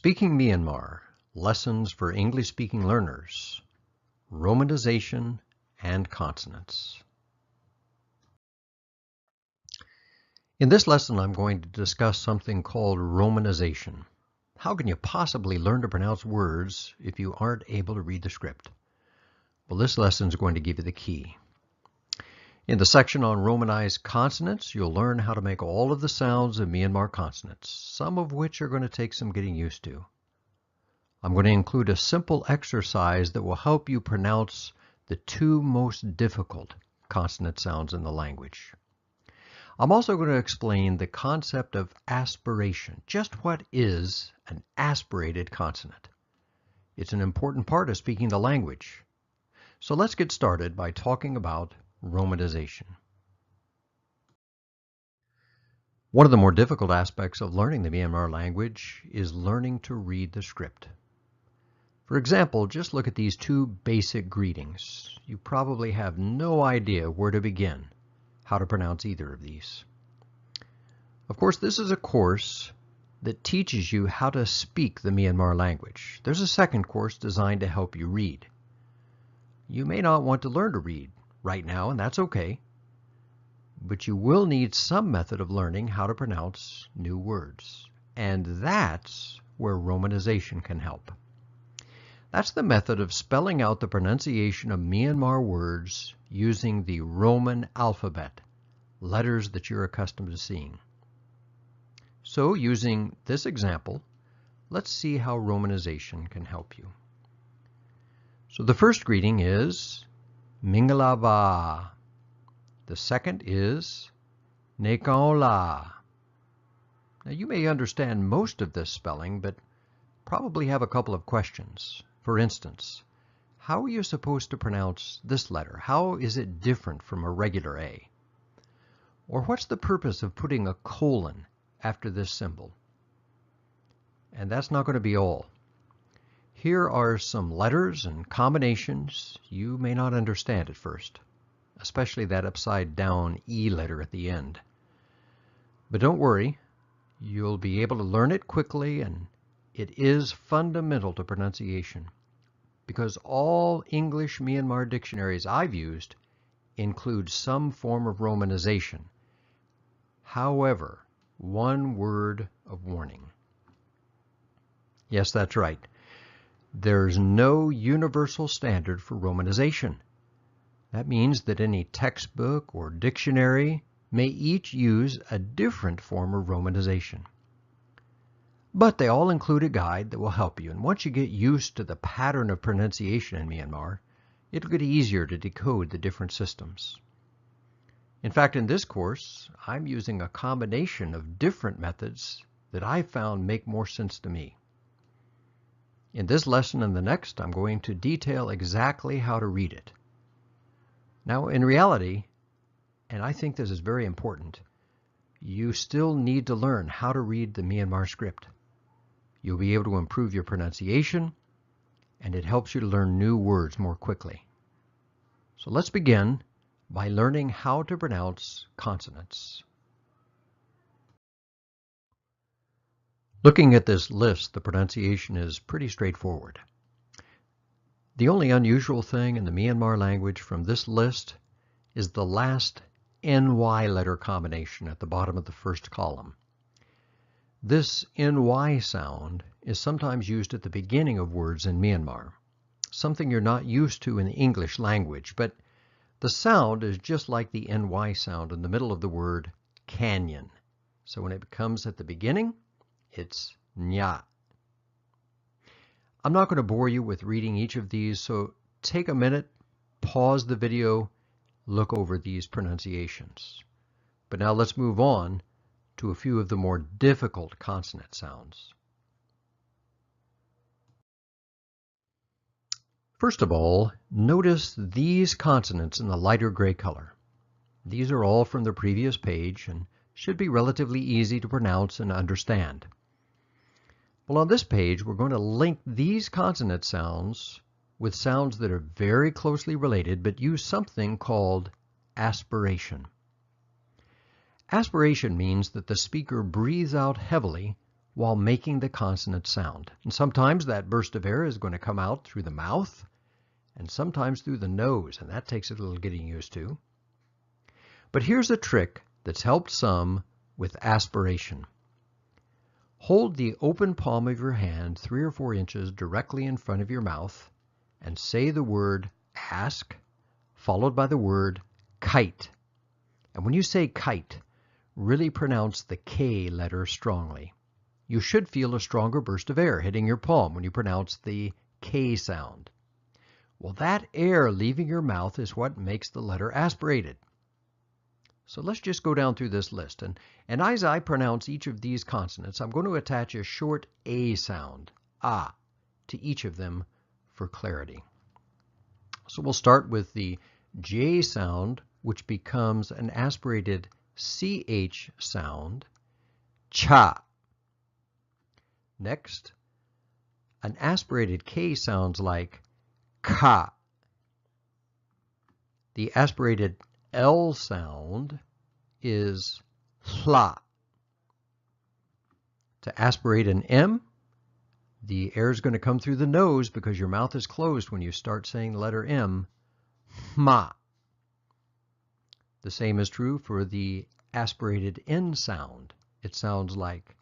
Speaking Myanmar, Lessons for English-Speaking Learners, Romanization and Consonants. In this lesson, I'm going to discuss something called romanization. How can you possibly learn to pronounce words if you aren't able to read the script? Well, this lesson is going to give you the key. In the section on Romanized consonants, you'll learn how to make all of the sounds of Myanmar consonants, some of which are going to take some getting used to. I'm going to include a simple exercise that will help you pronounce the two most difficult consonant sounds in the language. I'm also going to explain the concept of aspiration. Just what is an aspirated consonant? It's an important part of speaking the language. So let's get started by talking about romanization. One of the more difficult aspects of learning the Myanmar language is learning to read the script. For example, just look at these two basic greetings. You probably have no idea where to begin, how to pronounce either of these. Of course, this is a course that teaches you how to speak the Myanmar language. There's a second course designed to help you read. You may not want to learn to read right now, and that's okay. But you will need some method of learning how to pronounce new words. And that's where romanization can help. That's the method of spelling out the pronunciation of Myanmar words using the Roman alphabet, letters that you're accustomed to seeing. So, using this example, let's see how romanization can help you. So the first greeting is Mingalava. The second is Nekaola. Now you may understand most of this spelling, but probably have a couple of questions. For instance, how are you supposed to pronounce this letter? How is it different from a regular A? Or what's the purpose of putting a colon after this symbol? And that's not going to be all. Here are some letters and combinations you may not understand at first, especially that upside down E letter at the end. But don't worry, you'll be able to learn it quickly, and it is fundamental to pronunciation because all English Myanmar dictionaries I've used include some form of romanization. However, one word of warning. Yes, that's right. There's no universal standard for romanization. That means that any textbook or dictionary may each use a different form of romanization. But they all include a guide that will help you, and once you get used to the pattern of pronunciation in Myanmar, it'll get easier to decode the different systems. In fact, in this course, I'm using a combination of different methods that I found make more sense to me. In this lesson and the next, I'm going to detail exactly how to read it. Now, in reality, and I think this is very important, you still need to learn how to read the Myanmar script. You'll be able to improve your pronunciation, and it helps you to learn new words more quickly. So let's begin by learning how to pronounce consonants. Looking at this list, the pronunciation is pretty straightforward. The only unusual thing in the Myanmar language from this list is the last NY letter combination at the bottom of the first column. This NY sound is sometimes used at the beginning of words in Myanmar, something you're not used to in the English language, but the sound is just like the NY sound in the middle of the word canyon. So when it comes at the beginning, it's nya. I'm not going to bore you with reading each of these, so take a minute, pause the video, look over these pronunciations. But now let's move on to a few of the more difficult consonant sounds. First of all, notice these consonants in the lighter gray color. These are all from the previous page and should be relatively easy to pronounce and understand. Well, on this page, we're going to link these consonant sounds with sounds that are very closely related but use something called aspiration. Aspiration means that the speaker breathes out heavily while making the consonant sound. And sometimes that burst of air is going to come out through the mouth and sometimes through the nose, and that takes a little getting used to. But here's a trick that's helped some with aspiration. Hold the open palm of your hand 3 or 4 inches directly in front of your mouth and say the word ask, followed by the word kite. And when you say kite, really pronounce the K letter strongly. You should feel a stronger burst of air hitting your palm when you pronounce the K sound. Well, that air leaving your mouth is what makes the letter aspirated. So let's just go down through this list. And as I pronounce each of these consonants, I'm going to attach a short A sound, ah, to each of them for clarity. So we'll start with the J sound, which becomes an aspirated CH sound, cha. Next, an aspirated K sounds like ka. The aspirated L sound is hla. To aspirate an M, the air is going to come through the nose because your mouth is closed when you start saying the letter M, ma. The same is true for the aspirated N sound. It sounds like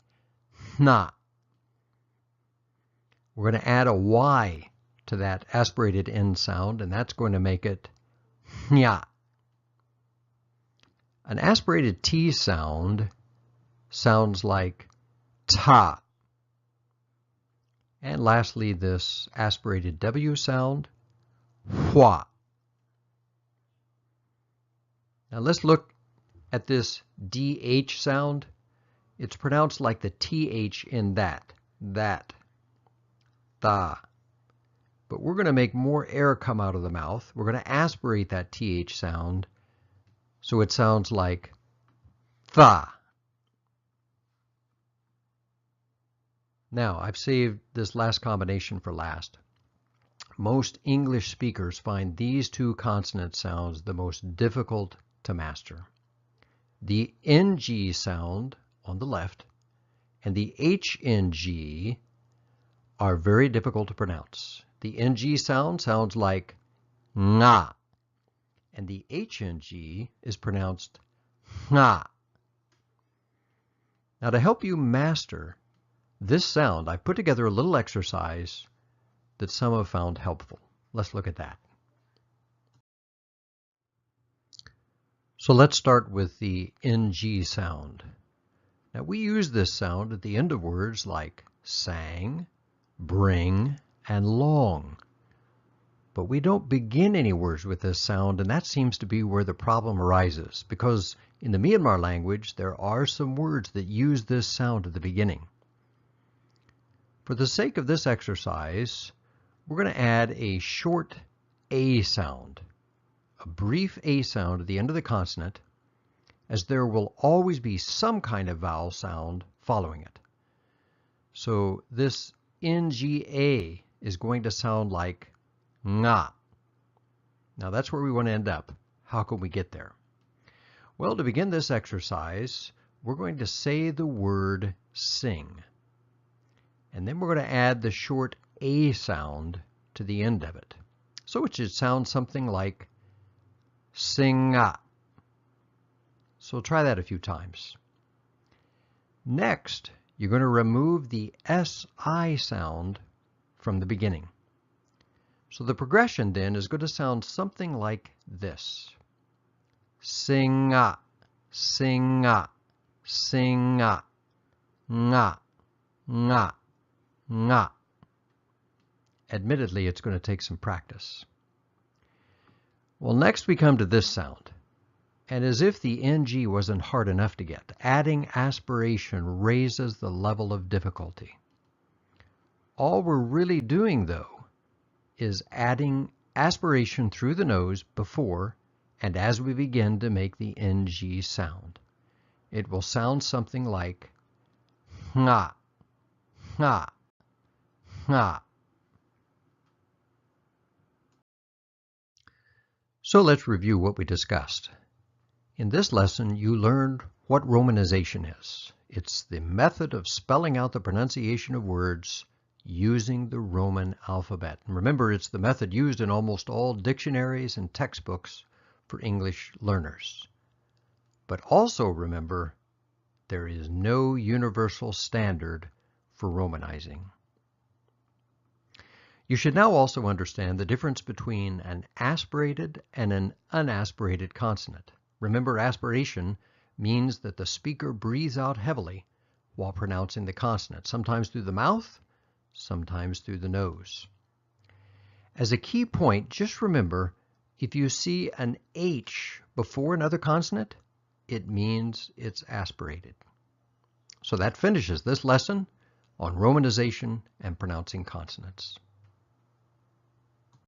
na. We're going to add a Y to that aspirated N sound, and that's going to make it nya. An aspirated T sound sounds like ta. And lastly, this aspirated W sound, hua. Now let's look at this DH sound. It's pronounced like the TH in that, tha. But we're going to make more air come out of the mouth. We're going to aspirate that TH sound so it sounds like tha. Now, I've saved this last combination for last. Most English speakers find these 2 consonant sounds the most difficult to master. The NG sound on the left and the HNG are very difficult to pronounce. The NG sound sounds like nga, and the HNG is pronounced nga. Now, to help you master this sound, I put together a little exercise that some have found helpful. Let's look at that. So let's start with the NG sound. Now, we use this sound at the end of words like sang, bring, and long. But we don't begin any words with this sound, and that seems to be where the problem arises, because in the Myanmar language, there are some words that use this sound at the beginning. For the sake of this exercise, we're going to add a short A sound, a brief A sound at the end of the consonant, as there will always be some kind of vowel sound following it. So this NGA is going to sound like nga. Now that's where we want to end up. How can we get there? Well, to begin this exercise, we're going to say the word sing. And then we're going to add the short A sound to the end of it. So it should sound something like singa. So try that a few times. Next, you're going to remove the SI sound from the beginning. So the progression then is going to sound something like this. Singa, singa, singa, nga, nga, nga. Admittedly, it's going to take some practice. Well, next we come to this sound. And as if the NG wasn't hard enough to get, adding aspiration raises the level of difficulty. All we're really doing, though, is adding aspiration through the nose before and as we begin to make the NG sound. It will sound something like nga, nga, nga. So let's review what we discussed. In this lesson, you learned what romanization is. It's the method of spelling out the pronunciation of words using the Roman alphabet. And remember, it's the method used in almost all dictionaries and textbooks for English learners. But also remember, there is no universal standard for Romanizing. You should now also understand the difference between an aspirated and an unaspirated consonant. Remember, aspiration means that the speaker breathes out heavily while pronouncing the consonant, sometimes through the mouth, sometimes through the nose. As a key point, just remember, if you see an H before another consonant, it means it's aspirated. So that finishes this lesson on romanization and pronouncing consonants.